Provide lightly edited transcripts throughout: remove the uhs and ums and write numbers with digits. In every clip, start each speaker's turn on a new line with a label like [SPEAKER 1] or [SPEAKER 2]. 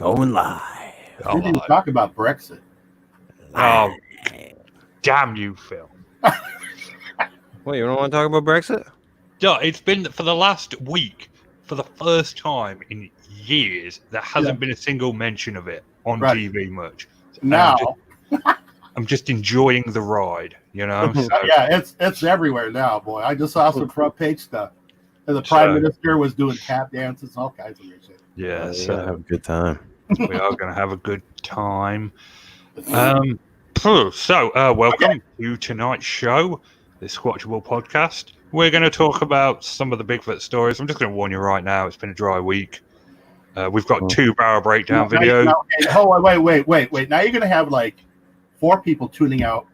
[SPEAKER 1] Going live.
[SPEAKER 2] We didn't even talk about Brexit.
[SPEAKER 3] Oh, damn you, Phil.
[SPEAKER 1] Wait, you don't want to talk about Brexit?
[SPEAKER 3] Yeah, it's been for the last week, for the first time in years, there hasn't been a single mention of it on TV much.
[SPEAKER 2] Now,
[SPEAKER 3] I'm just enjoying the ride, you know? So,
[SPEAKER 2] yeah, it's everywhere now, boy. I just saw some front page stuff. And the Prime Minister was doing tap dances and all kinds of weird shit.
[SPEAKER 3] Yeah,
[SPEAKER 1] We're
[SPEAKER 3] so
[SPEAKER 1] gonna have a good time.
[SPEAKER 3] we are going to have a good time. Welcome to tonight's show, the Squatchable podcast. We're going to talk about some of the Bigfoot stories. I'm just going to warn you right now, it's been a dry week. We've got 2 barrel breakdown videos.
[SPEAKER 2] Wait. Now you're going to have like 4 people tuning out,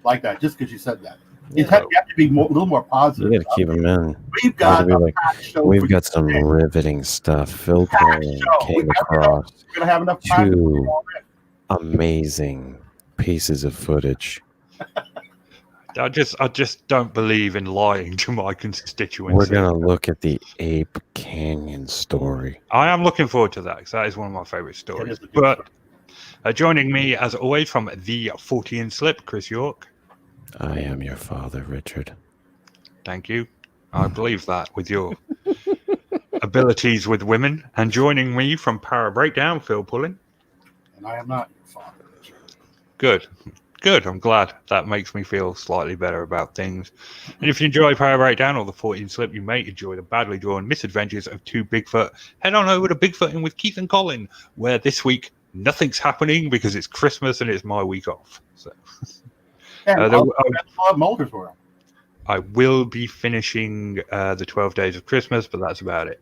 [SPEAKER 2] like that, just because you said that. You have to be a little more positive.
[SPEAKER 1] You got to keep them in.
[SPEAKER 2] We've
[SPEAKER 1] got some riveting stuff. Phil Perry came across
[SPEAKER 2] we're going to have enough time
[SPEAKER 1] 2 amazing pieces of footage.
[SPEAKER 3] I just don't believe in lying to my constituents.
[SPEAKER 1] We're going to look at the Aprile Canyon story.
[SPEAKER 3] I am looking forward to that because that is one of my favorite stories. But joining me, as always, from the 40 Slip, Chris York.
[SPEAKER 1] I am your father, Richard.
[SPEAKER 3] Thank you. I believe that with your abilities with women. And joining me from Power Breakdown, Phil Pullen.
[SPEAKER 2] And I am not your father, Richard.
[SPEAKER 3] Good. I'm glad. That makes me feel slightly better about things. And if you enjoy Power Breakdown or the 14 Slip, you may enjoy the badly drawn misadventures of 2 Bigfoot. Head on over to Bigfooting with Keith and Colin, where this week nothing's happening because it's Christmas and it's my week off. So.
[SPEAKER 2] Mulder's World.
[SPEAKER 3] I will be finishing the 12 Days of Christmas, but that's about it.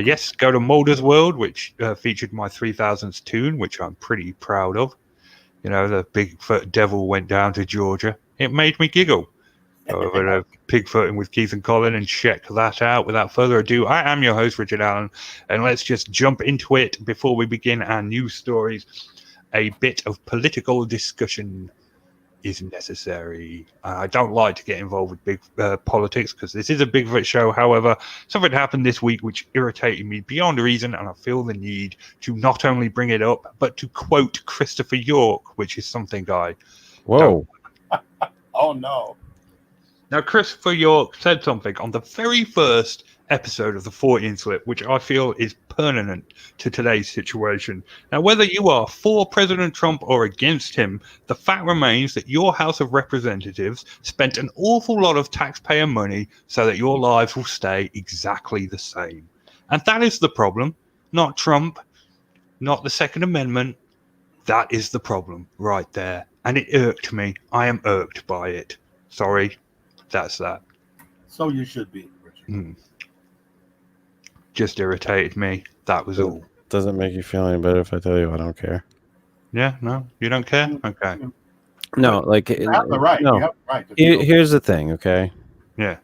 [SPEAKER 3] Yes, go to Mulder's World, which featured my 3000s tune, which I'm pretty proud of. You know, the Bigfoot Devil went down to Georgia. It made me giggle. Over to Bigfooting with Keith and Colin and check that out. Without further ado, I am your host, Richard Allen, and let's just jump into it before we begin our news stories. A bit of political discussion is necessary. I don't like to get involved with big politics because this is a Bigfoot show. However, something happened this week which irritated me beyond reason, and I feel the need to not only bring it up, but to quote Christopher York, which is something I
[SPEAKER 1] Whoa.
[SPEAKER 2] Oh, no.
[SPEAKER 3] Now, Christopher York said something on the very first episode of the 14 Slip, which I feel is pertinent to today's situation. Now, whether you are for President Trump or against him, the fact remains that your House of Representatives spent an awful lot of taxpayer money so that your lives will stay exactly the same. And that is the problem, not Trump, not the Second Amendment. That is the problem right there. And it irked me. I am irked by it. Sorry, that's that.
[SPEAKER 2] So you should be, Richard.
[SPEAKER 3] Just irritated me. That was all.
[SPEAKER 1] Does it make you feel any better if I tell you I don't care?
[SPEAKER 3] Yeah, no, you don't care? Okay.
[SPEAKER 1] No, like
[SPEAKER 2] You have the right.
[SPEAKER 1] No.
[SPEAKER 2] You have the right to
[SPEAKER 1] Here's the thing, okay?
[SPEAKER 3] Yeah.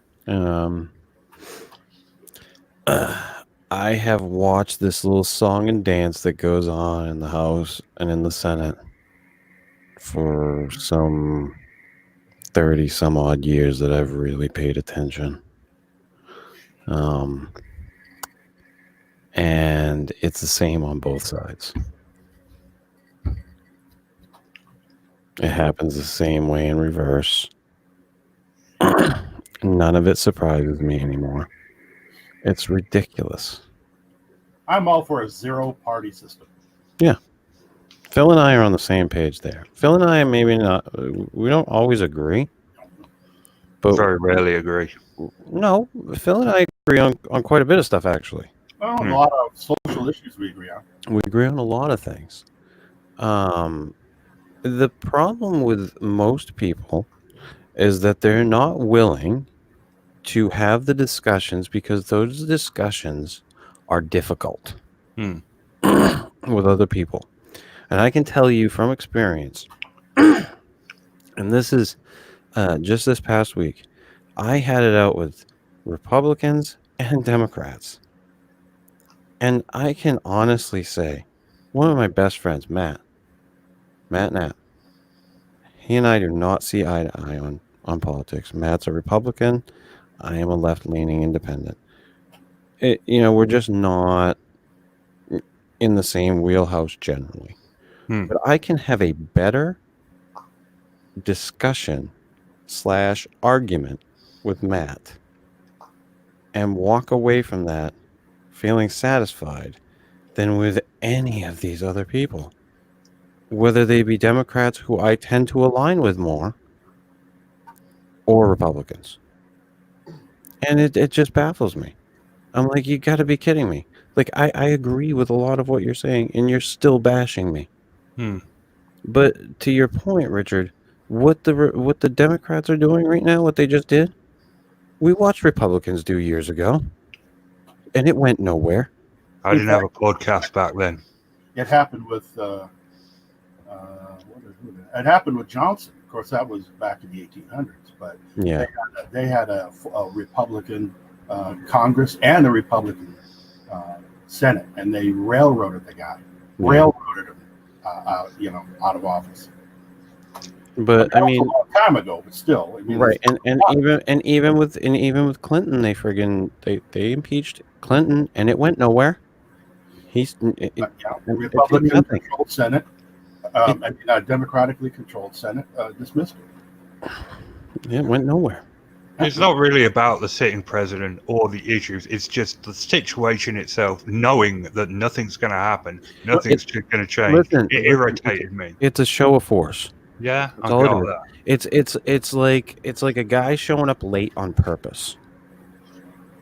[SPEAKER 1] I have watched this little song and dance that goes on in the House and in the Senate for some 30 some odd years that I've really paid attention. And it's the same on both sides. It happens the same way in reverse. None of it surprises me anymore. It's ridiculous.
[SPEAKER 2] I'm all for a 0-party system.
[SPEAKER 1] Yeah. Phil and I are on the same page there. Phil and I maybe not, we don't always agree. But
[SPEAKER 3] very rarely agree.
[SPEAKER 1] No, Phil and I agree on quite a bit of stuff, actually.
[SPEAKER 2] A lot of social issues we agree on.
[SPEAKER 1] We agree on a lot of things. The problem with most people is that they're not willing to have the discussions because those discussions are difficult with other people. And I can tell you from experience, and this is just this past week, I had it out with Republicans and Democrats. And I can honestly say, one of my best friends, Matt Knapp, he and I do not see eye to eye on politics. Matt's a Republican. I am a left-leaning independent. We're just not in the same wheelhouse generally.
[SPEAKER 3] Hmm.
[SPEAKER 1] But I can have a better discussion / argument with Matt and walk away from that feeling satisfied than with any of these other people, whether they be Democrats, who I tend to align with more, or Republicans. And it just baffles me. I'm like, you got to be kidding me. Like, I agree with a lot of what you're saying, and you're still bashing me.
[SPEAKER 3] Hmm.
[SPEAKER 1] But to your point, Richard, what the Democrats are doing right now, what they just did, we watched Republicans do years ago, and it went nowhere.
[SPEAKER 3] I didn't have a podcast back then.
[SPEAKER 2] It happened with it happened with Johnson. Of course, that was back in the 1800s. But
[SPEAKER 1] Yeah,
[SPEAKER 2] they had a Republican Congress and a Republican Senate, and they railroaded the guy, railroaded him, out of office.
[SPEAKER 1] but I mean,
[SPEAKER 2] a long time ago, but still, I mean,
[SPEAKER 1] right, and even with Clinton, they impeached Clinton, and it went nowhere.
[SPEAKER 2] Republican controlled Senate, democratically controlled Senate dismissed it.
[SPEAKER 1] It went nowhere.
[SPEAKER 3] It's not really about the sitting president or the issues. It's just the situation itself, knowing that nothing's going to happen, nothing's going to change.
[SPEAKER 1] Listen,
[SPEAKER 3] it irritated me.
[SPEAKER 1] It's a show of force.
[SPEAKER 3] Yeah,
[SPEAKER 1] That's all it is. It's like a guy showing up late on purpose.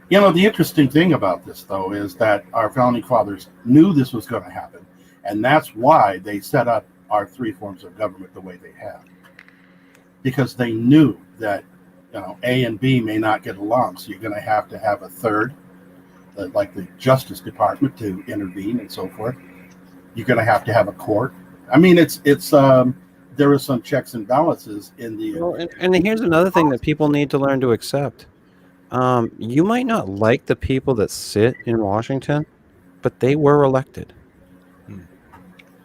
[SPEAKER 2] The interesting thing about this, though, is that our founding fathers knew this was going to happen, and that's why they set up our three forms of government the way they have, because they knew that A and B may not get along, so you're going to have a third, like the Justice Department, to intervene and so forth. You're going to have a court. I mean, it's there are some checks and balances in the.
[SPEAKER 1] Well, and here's another thing that people need to learn to accept. You might not like the people that sit in Washington, but they were elected.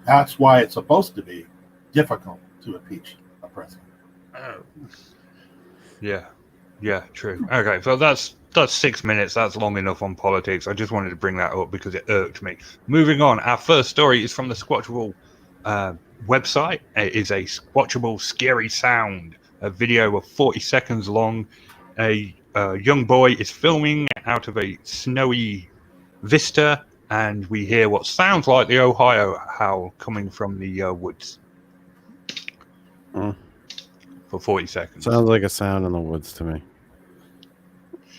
[SPEAKER 2] That's why it's supposed to be difficult to impeach a president.
[SPEAKER 3] Yeah, true. Okay, so that's 6 minutes. That's long enough on politics. I just wanted to bring that up because it irked me. Moving on, our first story is from the Squatchable website. It is a Squatchable scary sound, a video of 40 seconds long. A young boy is filming out of a snowy vista, and we hear what sounds like the Ohio howl coming from the woods. For 40 seconds.
[SPEAKER 1] Sounds like a sound in the woods to me.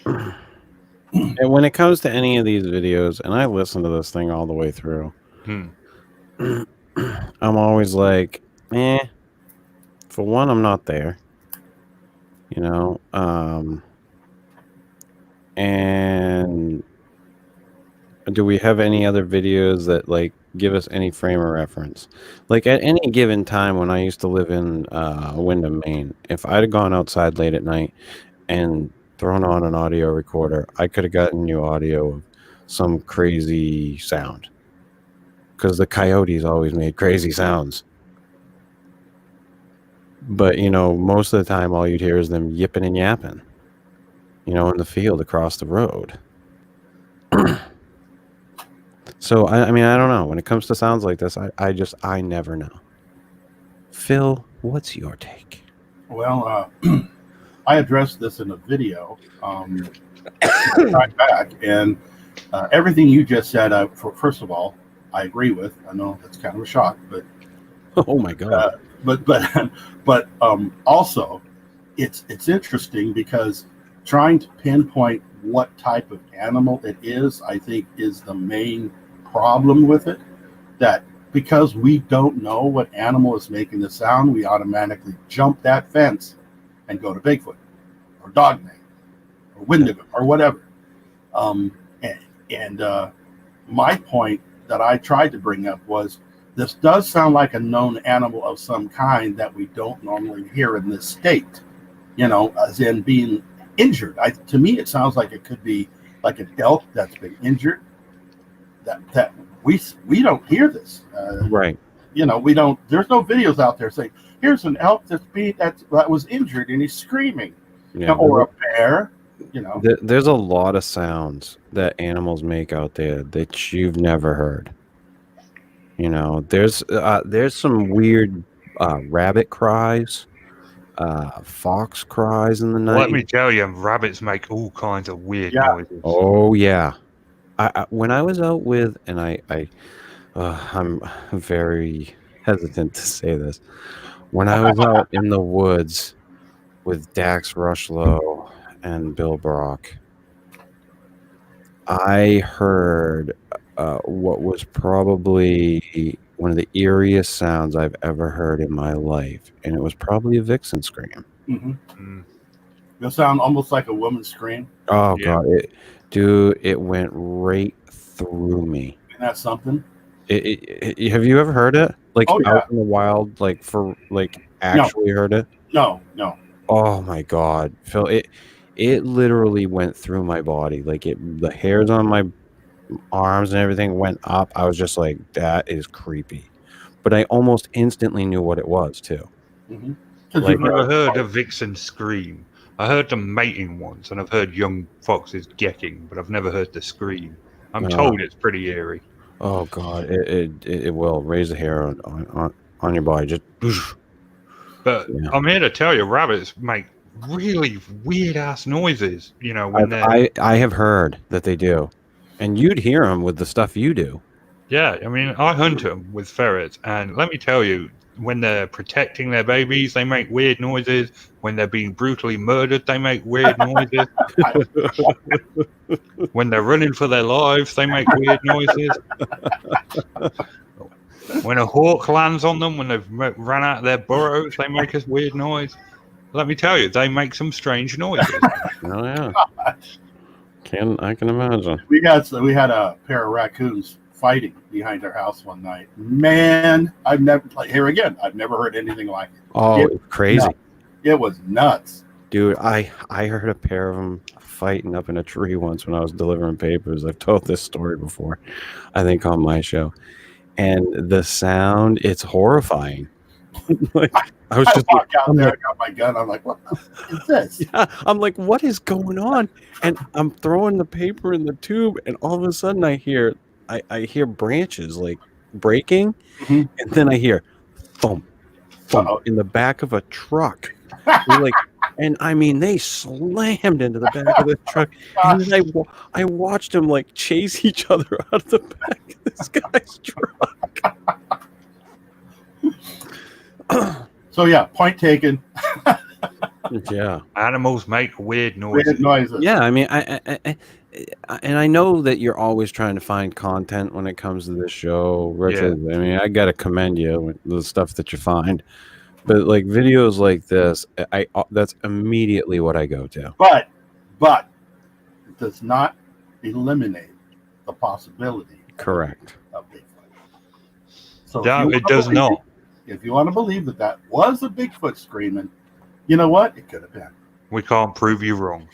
[SPEAKER 1] And when it comes to any of these videos, and I listen to this thing all the way through, I'm always like, for one, I'm not there. And do we have any other videos that give us any frame of reference? Like at any given time when I used to live in Windham, Maine, if I'd have gone outside late at night and thrown on an audio recorder, I could have gotten you audio of some crazy sound, because the coyotes always made crazy sounds. But most of the time all you'd hear is them yipping and yapping, in the field across the road. So I mean, I don't know. When it comes to sounds like this, I never know. Phil, what's your take?
[SPEAKER 2] Well, I addressed this in a video right back, and everything you just said, first of all, I agree with. I know that's kind of a shock, but
[SPEAKER 1] oh my god!
[SPEAKER 2] But also, it's interesting because trying to pinpoint what type of animal it is, I think, is the main problem with it. That because we don't know what animal is making the sound, we automatically jump that fence and go to Bigfoot or Dogman or Wendigo or whatever. My point that I tried to bring up was, this does sound like a known animal of some kind that we don't normally hear in this state, as in being injured. To me, it sounds like it could be like an elk that's been injured. That we don't hear this,
[SPEAKER 1] right?
[SPEAKER 2] We don't. There's no videos out there saying, "Here's an elk that was injured and he's screaming," or a bear.
[SPEAKER 1] There's a lot of sounds that animals make out there that you've never heard. You know, there's some weird rabbit cries, fox cries in the
[SPEAKER 3] Let me
[SPEAKER 1] night.
[SPEAKER 3] tell you, rabbits make all kinds of weird
[SPEAKER 2] Yeah.
[SPEAKER 3] noises.
[SPEAKER 1] Oh yeah. When I was out with, and I'm very hesitant to say this. When I was out in the woods with Dax Rushlow and Bill Brock, I heard what was probably one of the eeriest sounds I've ever heard in my life, and it was probably a vixen scream.
[SPEAKER 2] Mm-hmm.
[SPEAKER 3] Mm,
[SPEAKER 2] It'll sound almost like a woman's scream.
[SPEAKER 1] Oh
[SPEAKER 3] Yeah.
[SPEAKER 1] god, it went right through me.
[SPEAKER 2] Isn't that something?
[SPEAKER 1] Have you ever heard it? Like
[SPEAKER 2] Oh, yeah.
[SPEAKER 1] out in the wild, like for like
[SPEAKER 2] No.
[SPEAKER 1] actually heard it?
[SPEAKER 2] No.
[SPEAKER 1] Oh my god, Phil! It literally went through my body. Like the hairs on my arms and everything went up. I was just like, that is creepy. But I almost instantly knew what it was too.
[SPEAKER 2] Mm-hmm.
[SPEAKER 1] Like,
[SPEAKER 3] I've never heard a vixen scream. I heard them mating once, and I've heard young foxes gecking, but I've never heard the scream. I'm told it's pretty eerie.
[SPEAKER 1] oh god, it will raise the hair on your body. Just
[SPEAKER 3] But
[SPEAKER 1] yeah.
[SPEAKER 3] I'm here to tell you, rabbits make really weird ass noises. You know, when they're
[SPEAKER 1] I have heard that they do, and you'd hear them with the stuff you do.
[SPEAKER 3] yeah. I mean, I hunt them with ferrets, and let me tell you, when they're protecting their babies, they make weird noises. When they're being brutally murdered, they make weird noises. When they're running for their lives, they make weird noises. When a hawk lands on them, when they've run out of their burrows, they make a weird noise. Let me tell you, they make some strange noises.
[SPEAKER 1] Oh yeah, I can imagine.
[SPEAKER 2] We had a pair of raccoons fighting behind our house one night. Man, I've never heard anything like it.
[SPEAKER 1] Oh, it's crazy.
[SPEAKER 2] No, it was nuts.
[SPEAKER 1] Dude, I heard a pair of them fighting up in a tree once when I was delivering papers. I've told this story before, I think on my show. And the sound, it's horrifying. Like I was just
[SPEAKER 2] walk out there, I got my gun. I'm like, what the fuck is this?
[SPEAKER 1] yeah, I'm like, what is going on? And I'm throwing the paper in the tube, and all of a sudden I hear branches like breaking,
[SPEAKER 2] Mhm.
[SPEAKER 1] and then I hear thump, thump in the back of a truck. Like, and I mean, they slammed into the back of the truck, and then I watched them like chase each other out of the back of this guy's truck.
[SPEAKER 2] So yeah, point taken.
[SPEAKER 1] Yeah,
[SPEAKER 3] Animals make weird noises.
[SPEAKER 2] Weird noises.
[SPEAKER 1] yeah. I mean, and I know that you're always trying to find content when it comes to this show, Richard. I mean, I gotta commend you with the stuff that you find. But like videos like this, that's immediately what I go to.
[SPEAKER 2] But it does not eliminate the possibility.
[SPEAKER 1] Correct.
[SPEAKER 2] Of Bigfoot. So
[SPEAKER 3] No, it does not.
[SPEAKER 2] If you want to believe that was a Bigfoot screaming, you know what? It could have been.
[SPEAKER 3] We can't prove you wrong.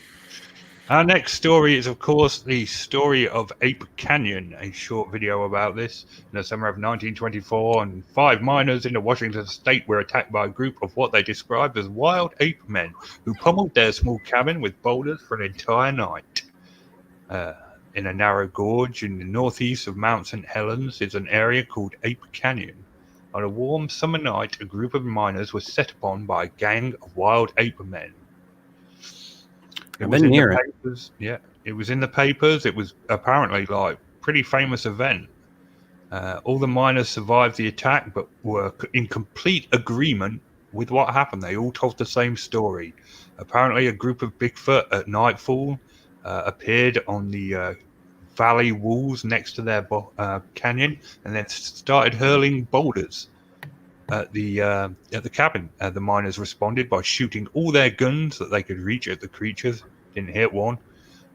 [SPEAKER 3] Our next story is, of course, the story of Ape Canyon, a short video about this. In the summer of 1924, and 5 miners in the Washington state were attacked by a group of what they described as wild ape men who pummeled their small cabin with boulders for an entire night. In a narrow gorge in the northeast of Mount St Helens is an area called Ape Canyon. On a warm summer night, a group of miners was set upon by a gang of wild ape men. It was in the papers. Yeah, it was in the papers. It was apparently like pretty famous event. All the miners survived the attack, but were in complete agreement with what happened. They all told the same story. Apparently, a group of Bigfoot at nightfall appeared on the valley walls next to their canyon, and then started hurling boulders at the cabin. The miners responded by shooting all their guns that they could reach at the creatures. Didn't hit one.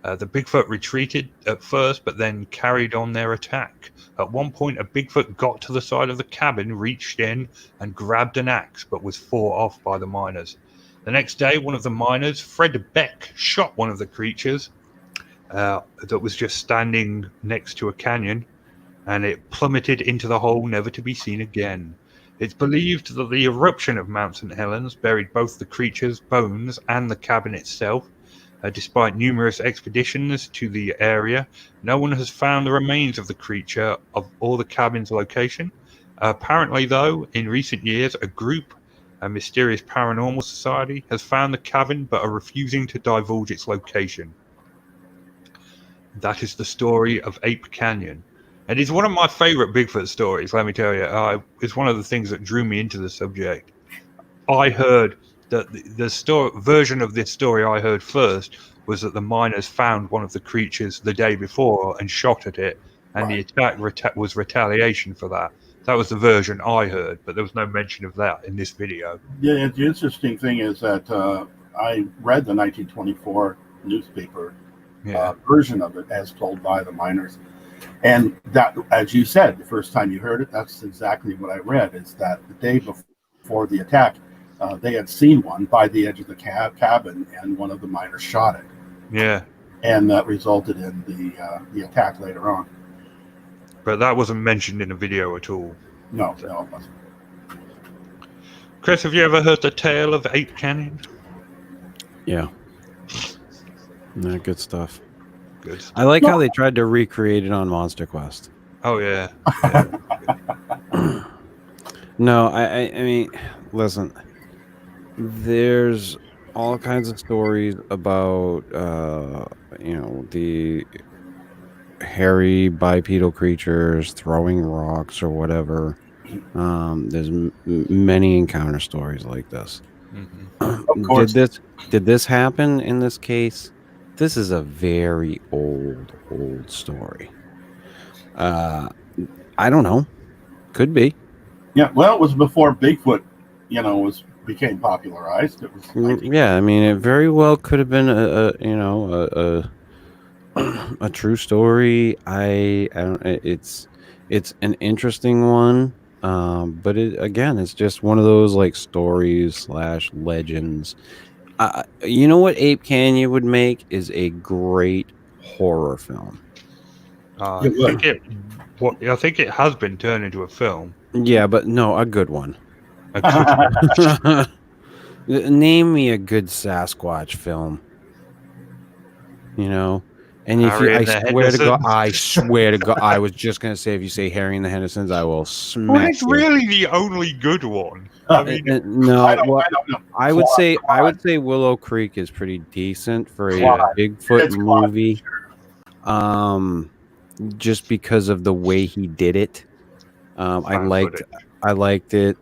[SPEAKER 3] The Bigfoot retreated at first, but then carried on their attack. At one point, a Bigfoot got to the side of the cabin, reached in, and grabbed an axe, but was fought off by the miners. The next day, one of the miners, Fred Beck, shot one of the creatures that was just standing next to a canyon, and it plummeted into the hole, never to be seen again. It's believed that the eruption of Mount St Helens buried both the creature's bones and the cabin itself. Despite numerous expeditions to the area, no one has found the remains of the creature or the cabin's location. Apparently, though, in recent years, a mysterious paranormal society, has found the cabin but are refusing to divulge its location. That is the story of Ape Canyon. And it's one of my favorite Bigfoot stories, let me tell you. It's one of the things that drew me into the subject. I heard that the version of this story I heard first was that the miners found one of the creatures the day before and shot at it, and the attack was retaliation for that. That was the version I heard, but there was no mention of that in this video.
[SPEAKER 2] Yeah, the interesting thing is that I read the 1924 newspaper version of it as told by the miners. And that, as you said, the first time you heard it, that's exactly what I read, is that the day before the attack, they had seen one by the edge of the cabin, and one of the miners shot it.
[SPEAKER 3] Yeah.
[SPEAKER 2] And that resulted in the attack later on.
[SPEAKER 3] But that wasn't mentioned in the video at all.
[SPEAKER 2] No, it wasn't.
[SPEAKER 3] Chris, have you ever heard the tale of Ape Canyon?
[SPEAKER 1] Yeah. No, good stuff.
[SPEAKER 3] Good.
[SPEAKER 1] I like how they tried to recreate it on Monster Quest.
[SPEAKER 3] Oh, yeah.
[SPEAKER 1] No, I mean, listen, there's all kinds of stories about, the hairy bipedal creatures throwing rocks or whatever. There's many encounter stories like this.
[SPEAKER 3] Mm-hmm.
[SPEAKER 2] Of course.
[SPEAKER 1] Did this happen in this case? This is a very old story. I don't know. Could be.
[SPEAKER 2] Yeah, well, it was before Bigfoot, became popularized. It was
[SPEAKER 1] Yeah, I mean, it very well could have been a true story. I don't. It's an interesting one, but it's just one of those like stories / legends. You know what Ape Canyon would make is a great horror film.
[SPEAKER 3] I think it has been turned into a film.
[SPEAKER 1] Yeah, but no, a good one.
[SPEAKER 3] A good
[SPEAKER 1] Name me a good Sasquatch film. And if
[SPEAKER 3] Harry
[SPEAKER 1] you,
[SPEAKER 3] and the
[SPEAKER 1] I swear to God, I was just gonna say, if you say Harry and the Hendersons, I will smack
[SPEAKER 3] Well, it's
[SPEAKER 1] you.
[SPEAKER 3] really the only good one. I mean,
[SPEAKER 1] No,
[SPEAKER 2] I don't know.
[SPEAKER 1] I would say Willow Creek is pretty decent for a Bigfoot movie. Just because of the way he did it. I liked it.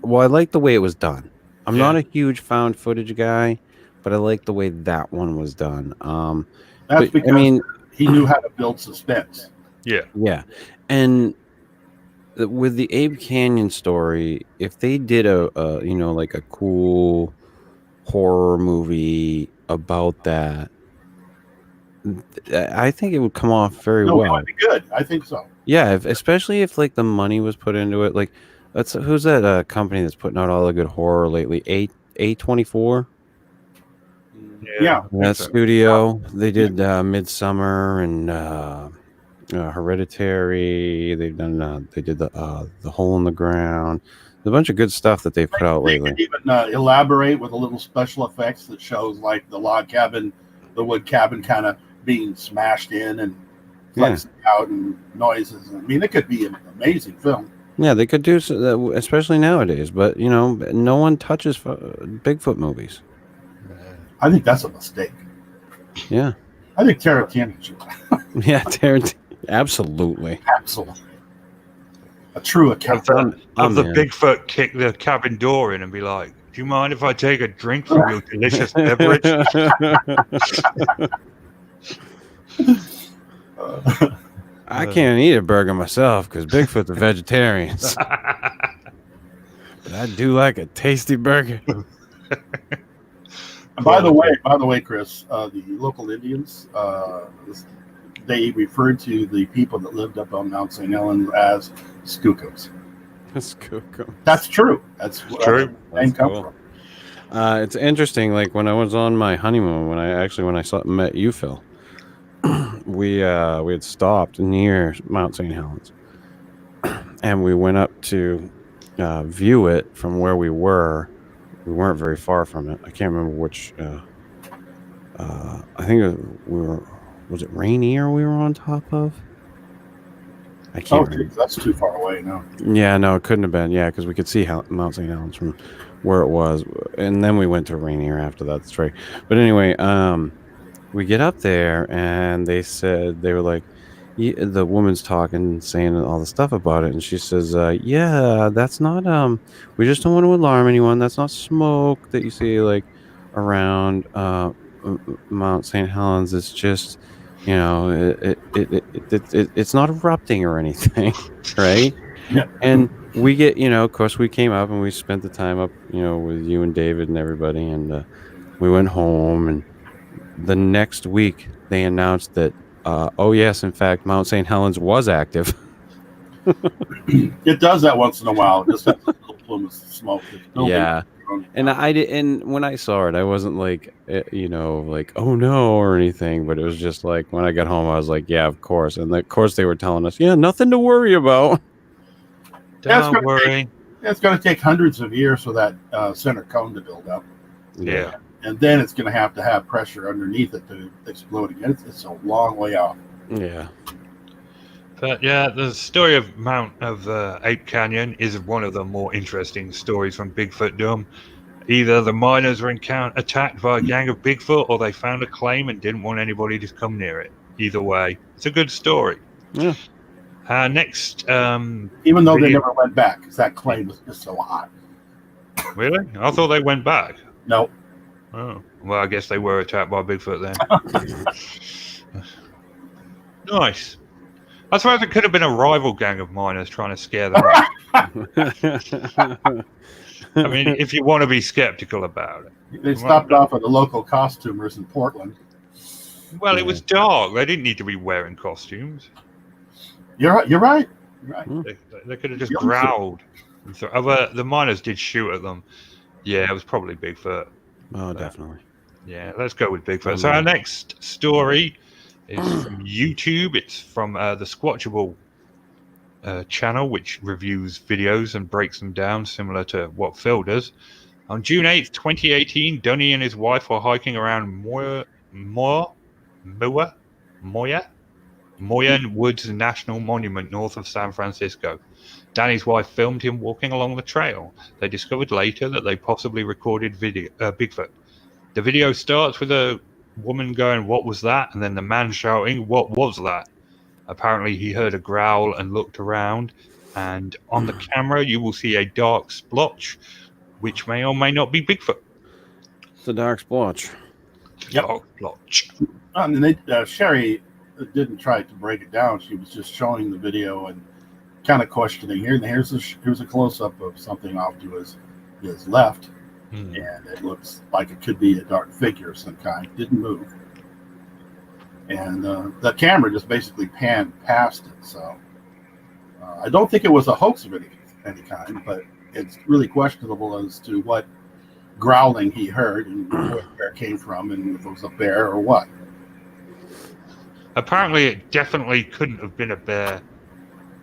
[SPEAKER 1] Well, I liked the way it was done. I'm not a huge found footage guy, but I like the way that one was done.
[SPEAKER 2] That's because he knew how to build suspense.
[SPEAKER 1] Yeah. And with the Ape Canyon story, if they did a cool horror movie about that, I think it would come off very well.
[SPEAKER 2] It would be good. I think so.
[SPEAKER 1] Yeah, especially if like the money was put into it. Like, who's that company that's putting out all the good horror lately? A24.
[SPEAKER 2] Yeah.
[SPEAKER 1] That studio. They did Midsummer and Hereditary. They've done. They did the Hole in the Ground. There's a bunch of good stuff that they've put out lately.
[SPEAKER 2] They could even elaborate with a little special effects that shows like the log cabin, the wood cabin, kind of being smashed in and flexing out and noises. I mean, it could be an amazing film.
[SPEAKER 1] Yeah, they could do so, especially nowadays. But no one touches Bigfoot movies.
[SPEAKER 2] I think that's a mistake.
[SPEAKER 1] Yeah.
[SPEAKER 2] I think Tarantino should.
[SPEAKER 1] Yeah, Tarantino. Absolutely.
[SPEAKER 2] A true account
[SPEAKER 3] of the Bigfoot kick the cabin door in and be like, "Do you mind if I take a drink from your delicious beverage?"
[SPEAKER 1] I can't eat a burger myself because Bigfoot's a vegetarian. But I do like a tasty burger.
[SPEAKER 2] By the way, Chris, the local Indians, they referred to the people that lived up on Mount St Helens as Skookums.
[SPEAKER 1] Skookums.
[SPEAKER 2] That's true. That's
[SPEAKER 1] true.
[SPEAKER 2] That's cool.
[SPEAKER 1] It's interesting. Like when I was on my honeymoon, when I met you, Phil, we had stopped near Mount St Helens, and we went up to view it from where we were. We weren't very far from it. I can't remember which. I think we were. Was it Rainier we were on top of? I can't
[SPEAKER 2] Oh,
[SPEAKER 1] remember.
[SPEAKER 2] geez, that's too far away now.
[SPEAKER 1] Yeah, no, it couldn't have been. Yeah, because we could see Mount St. Helens from where it was, and then we went to Rainier after that. That's right. But anyway, we get up there, and they said they were like, the woman's talking, saying all the stuff about it, and she says, "Yeah, that's not we just don't want to alarm anyone. That's not smoke that you see like around Mount St. Helens. It's just." It's not erupting or anything, right?
[SPEAKER 2] Yeah.
[SPEAKER 1] And we get, of course, we came up and we spent the time up, with you and David and everybody, and we went home. And the next week, they announced that, oh yes, in fact, Mount St. Helens was active.
[SPEAKER 2] It does that once in a while. Just that little plume of smoke.
[SPEAKER 1] Yeah. And and when I saw it, I wasn't like, like, oh no, or anything. But it was just like when I got home, I was like, yeah, of course. And of course, they were telling us, yeah, nothing to worry about.
[SPEAKER 3] Don't worry.
[SPEAKER 2] It's going to take hundreds of years for that center cone to build up.
[SPEAKER 3] Yeah.
[SPEAKER 2] And then it's going to have pressure underneath it to explode again. It's a long way off.
[SPEAKER 1] Yeah.
[SPEAKER 3] But yeah, the story of Ape Canyon is one of the more interesting stories from Bigfootdom. Either the miners were attacked by a gang of Bigfoot, or they found a claim and didn't want anybody to come near it. Either way, it's a good story.
[SPEAKER 1] Yeah.
[SPEAKER 3] Next,
[SPEAKER 2] even though they never went back, because that claim was just so hot.
[SPEAKER 3] Really? I thought they went back.
[SPEAKER 2] No.
[SPEAKER 3] Oh, well, I guess they were attacked by Bigfoot then. Nice. I suppose it could have been a rival gang of miners trying to scare them off. I mean, if you want to be skeptical about it.
[SPEAKER 2] They stopped off at the local costumers in Portland.
[SPEAKER 3] Well, it was dark. They didn't need to be wearing costumes.
[SPEAKER 2] You're right. You're right.
[SPEAKER 3] They could have just growled. The miners did shoot at them. Yeah, it was probably Bigfoot.
[SPEAKER 1] Oh, definitely.
[SPEAKER 3] Yeah, let's go with Bigfoot. So our next story is from YouTube. It's from the Squatchable channel, which reviews videos and breaks them down, similar to what Phil does. On June 8th, 2018, Dunny and his wife were hiking around Moya Woods National Monument north of San Francisco. Danny's wife filmed him walking along the trail. They discovered later that they possibly recorded Bigfoot. The video starts with a woman going, "What was that?" and then the man shouting, "What was that?" Apparently he heard a growl and looked around, and on the camera you will see a dark splotch, which may or may not be Bigfoot.
[SPEAKER 1] It's a dark splotch.
[SPEAKER 2] Yep.
[SPEAKER 3] Dark splotch.
[SPEAKER 2] And Sherry didn't try to break it down. She was just showing the video and kind of questioning. Here's a close-up of something off to his left, and it looks like it could be a dark figure of some kind. Didn't move. And the camera just basically panned past it. So I don't think it was a hoax of any kind, but it's really questionable as to what growling he heard and where it came from, and if it was a bear or what.
[SPEAKER 3] Apparently it definitely couldn't have been a bear,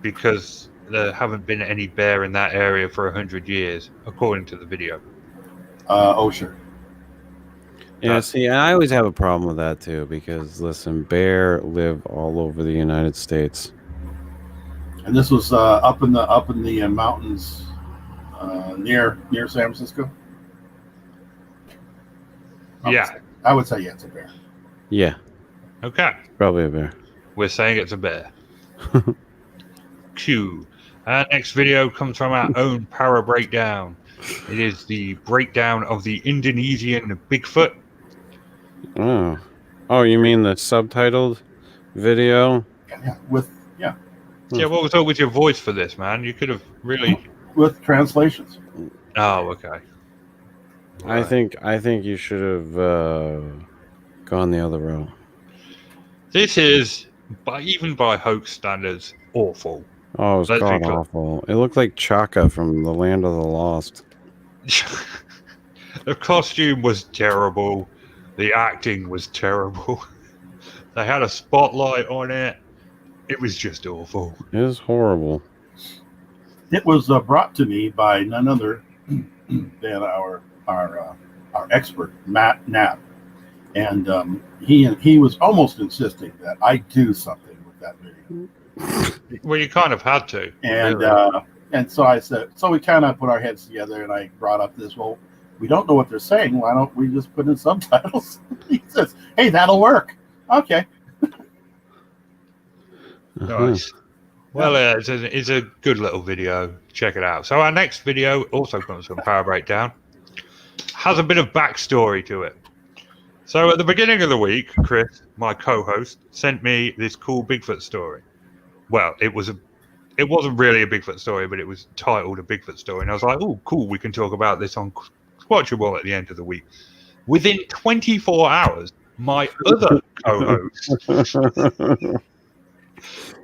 [SPEAKER 3] because there haven't been any bear in that area for 100 years, according to the video.
[SPEAKER 2] Sure.
[SPEAKER 1] Yeah, see, I always have a problem with that too, because listen, bear live all over the United States.
[SPEAKER 2] And this was up in the mountains near San Francisco. I would say it's a bear.
[SPEAKER 1] Yeah.
[SPEAKER 3] Okay.
[SPEAKER 1] Probably a bear.
[SPEAKER 3] We're saying it's a bear. Q. Our next video comes from our own Power Breakdown. It is the breakdown of the Indonesian Bigfoot.
[SPEAKER 1] Oh, you mean the subtitled video?
[SPEAKER 2] Yeah.
[SPEAKER 3] Yeah, what was up with your voice for this, man? You could have really...
[SPEAKER 2] With translations.
[SPEAKER 3] Oh, okay.
[SPEAKER 1] Right. I think you should have gone the other route.
[SPEAKER 3] This is, even by hoax standards, awful.
[SPEAKER 1] Oh, it was god awful. It looked like Chaka from the Land of the Lost.
[SPEAKER 3] The costume was terrible. The acting was terrible. They had a spotlight on it. It was just awful.
[SPEAKER 1] It was horrible.
[SPEAKER 2] It was brought to me by none other than our expert, Matt Knapp. And he was almost insisting that I do something with that video.
[SPEAKER 3] Well, you kind of had to.
[SPEAKER 2] And
[SPEAKER 3] really.
[SPEAKER 2] and so I said, so we kind of put our heads together, and I brought up this. Well, we don't know what they're saying. Why don't we just put in subtitles? He says, "Hey, that'll work." Okay.
[SPEAKER 3] Nice. Well, it's a good little video. Check it out. So our next video also comes from Power Breakdown. Has a bit of backstory to it. So at the beginning of the week, Chris, my co-host, sent me this cool Bigfoot story. Well, it wasn't really a Bigfoot story, but it was titled a Bigfoot story. And I was like, oh, cool, we can talk about this on Squatchable at the end of the week. Within 24 hours, my other co-host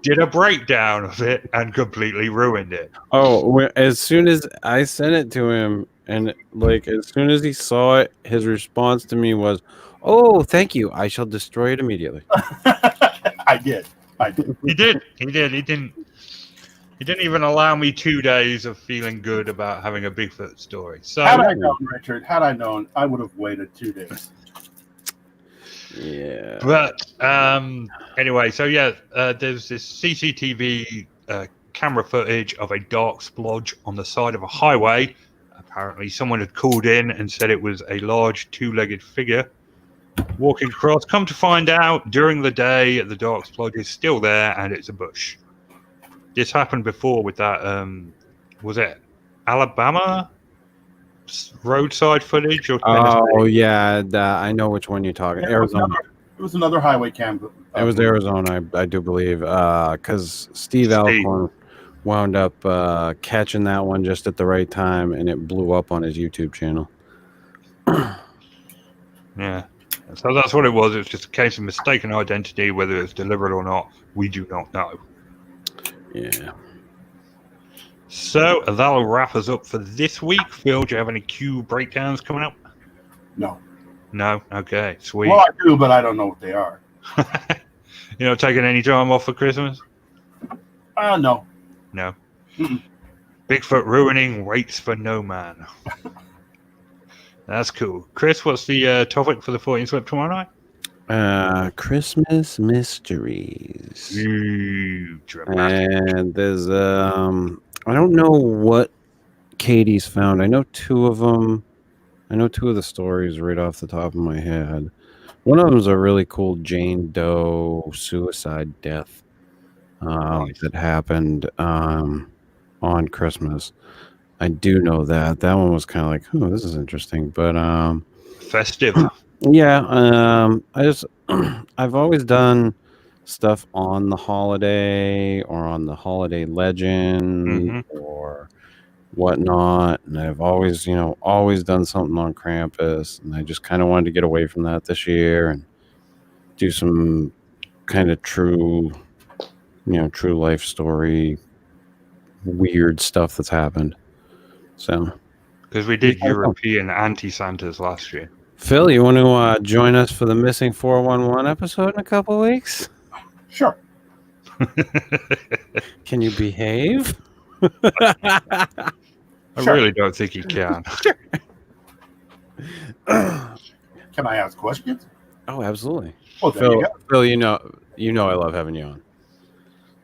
[SPEAKER 3] did a breakdown of it and completely ruined it.
[SPEAKER 1] Oh, as soon as I sent it to him, and like as soon as he saw it, his response to me was, "Oh, thank you. I shall destroy it immediately."
[SPEAKER 2] I did.
[SPEAKER 3] He did. He didn't even allow me 2 days of feeling good about having a Bigfoot story. So
[SPEAKER 2] Had I known, Richard, I would have waited 2 days.
[SPEAKER 1] Yeah.
[SPEAKER 3] But anyway, so yeah, there's this CCTV camera footage of a dark splodge on the side of a highway. Apparently, someone had called in and said it was a large two-legged figure walking across. Come to find out, during the day, the dark splodge is still there and it's a bush. This happened before with that, was it Alabama roadside footage? Or
[SPEAKER 1] oh, yeah. I know which one you're talking. Arizona.
[SPEAKER 2] It was another highway cam.
[SPEAKER 1] It was Arizona, I do believe, because Steve Alcorn wound up catching that one just at the right time, and it blew up on his YouTube channel.
[SPEAKER 3] Yeah. So that's what it was. It was just a case of mistaken identity. Whether it's deliberate or not, we do not know.
[SPEAKER 1] Yeah.
[SPEAKER 3] So that'll wrap us up for this week. Phil, do you have any Q breakdowns coming up?
[SPEAKER 2] No.
[SPEAKER 3] No? Okay, sweet.
[SPEAKER 2] Well, I do, but I don't know what they are.
[SPEAKER 3] You're not taking any time off for Christmas?
[SPEAKER 2] No.
[SPEAKER 3] No. Bigfoot ruining waits for no man. That's cool. Chris, what's the topic for the 14th Slip tomorrow night?
[SPEAKER 1] Christmas mysteries.
[SPEAKER 3] Ooh, dramatic.
[SPEAKER 1] And there's I don't know what Katie's found. I know two of them. I know two of the stories right off the top of my head. One of them is a really cool Jane Doe suicide death that happened on Christmas. I do know that. That one was kind of like, oh, this is interesting. But
[SPEAKER 3] festive.
[SPEAKER 1] Yeah, I've always done stuff on the holiday or on the holiday legend or whatnot, and I've always done something on Krampus, and I just kind of wanted to get away from that this year and do some kind of true life story weird stuff that's happened. So
[SPEAKER 3] because we did European anti-Santas last year.
[SPEAKER 1] Phil, you want to join us for the Missing 411 episode in a couple of weeks?
[SPEAKER 2] Sure.
[SPEAKER 1] Can you behave?
[SPEAKER 3] I really don't think he can.
[SPEAKER 2] Can I ask questions?
[SPEAKER 1] Oh, absolutely.
[SPEAKER 2] Well, there you go.
[SPEAKER 1] Phil, you know I love having you on.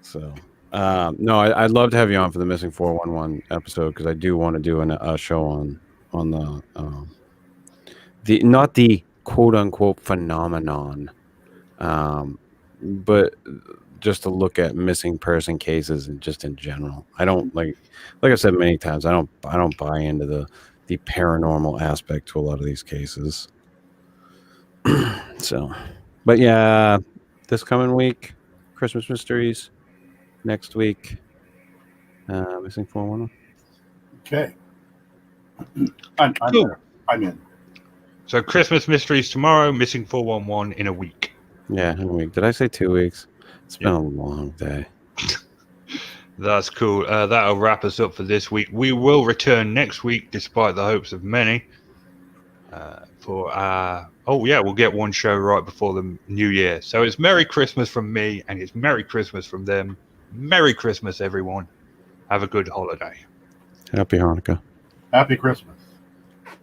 [SPEAKER 1] So, no, I'd love to have you on for the Missing 411 episode because I do want to do a show on the not the quote unquote phenomenon, but just to look at missing person cases and just in general. I don't like I said many times, I don't buy into the paranormal aspect to a lot of these cases. So, but yeah, this coming week, Christmas mysteries. Next week, Missing 411.
[SPEAKER 2] Okay. I'm in.
[SPEAKER 3] So Christmas mysteries tomorrow, Missing 411 in a week.
[SPEAKER 1] Yeah, in a week. Did I say 2 weeks? It's been a long day.
[SPEAKER 3] That's cool. That'll wrap us up for this week. We will return next week, despite the hopes of many. We'll get one show right before the New Year. So it's Merry Christmas from me, and it's Merry Christmas from them. Merry Christmas, everyone. Have a good holiday.
[SPEAKER 1] Happy Hanukkah.
[SPEAKER 2] Happy Christmas.